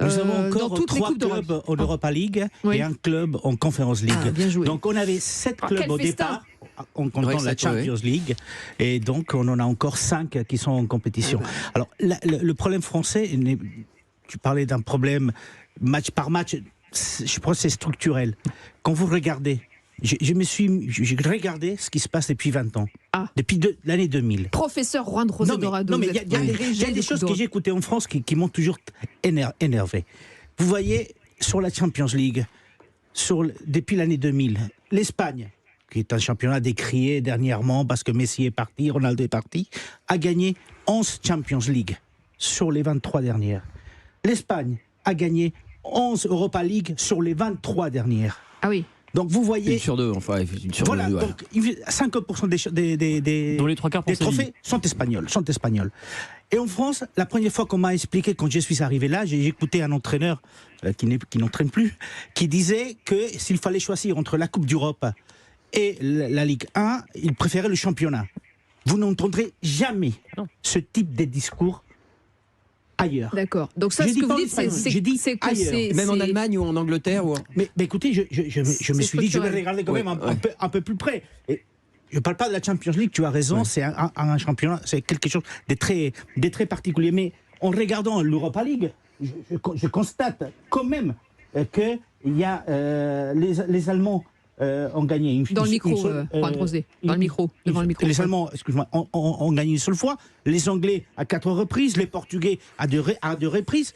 Nous avons dans encore toutes les 3 coupes d'Europe. clubs en Europa League Oui. et un club en Conference League. Ah, bien joué. Donc on avait 7 clubs quel au festin. départ, en comptant Ouais, la sept, ouais. Champions League, et donc on en a encore 5 qui sont en compétition. Alors le problème français, tu parlais d'un problème match par match, je pense que c'est structurel. Quand vous regardez, j'ai regardé ce qui se passe depuis 20 ans, Ah. depuis l'année 2000. Professeur Juan José Non, mais Dorado. il y a des choses que j'ai écoutées en France qui m'ont toujours énervé. Vous voyez, sur la Champions League, depuis l'année 2000, l'Espagne, qui est un championnat décrié dernièrement parce que Messi est parti, Ronaldo est parti, a gagné 11 Champions League sur les 23 dernières. L'Espagne a gagné 11 Europa League sur les 23 dernières. Ah oui. Donc vous voyez... Une sur deux, enfin, une sur Voilà, deux. Ouais. donc 5% Dont les 3 quarts pour des Séville. trophées sont espagnols. Et en France, la première fois qu'on m'a expliqué, quand je suis arrivé là, j'ai écouté un entraîneur qui n'entraîne plus, qui disait que s'il fallait choisir entre la Coupe d'Europe et la Ligue 1, il préférait le championnat. Vous n'entendrez jamais ce type de discours ailleurs. D'accord. Donc ça, J'ai ce dit que pas vous en dites, espagnol, j'ai dit c'est que ailleurs. c'est... Même en Allemagne ou en Angleterre ou... Mais écoutez, je me suis dit, je vais regarder quand même Ouais. un peu plus près. Et je ne parle pas de la Champions League, tu as raison, Ouais. c'est un championnat, c'est quelque chose de très particulier. Mais en regardant l'Europa League, je constate quand même qu'il y a les Allemands ont gagné Dans le micro, Juan José. Dans le micro, devant le micro. Les Allemands, excuse-moi, ont gagné une seule fois. Les Anglais à 4 reprises, les Portugais à deux reprises.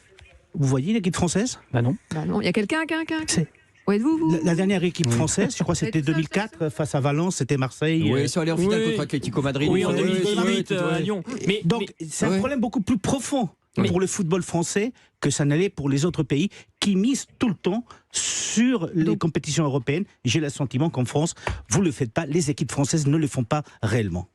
Vous voyez l'équipe française? Bah non. Bah non, il y a quelqu'un C'est- Où êtes-vous, vous La dernière équipe française, je crois que c'était 2004, face à Valence, c'était Marseille. Oui, ils sont allés en finale Oui. contre Atlético Madrid. Oui, en Ouais, 2018 ouais, à Lyon. Mais, Donc, c'est un Ouais. problème beaucoup plus profond Oui. pour le football français que ça n'allait pour les autres pays qui misent tout le temps sur les compétitions européennes. J'ai le sentiment qu'en France, vous ne le faites pas, les équipes françaises ne le font pas réellement.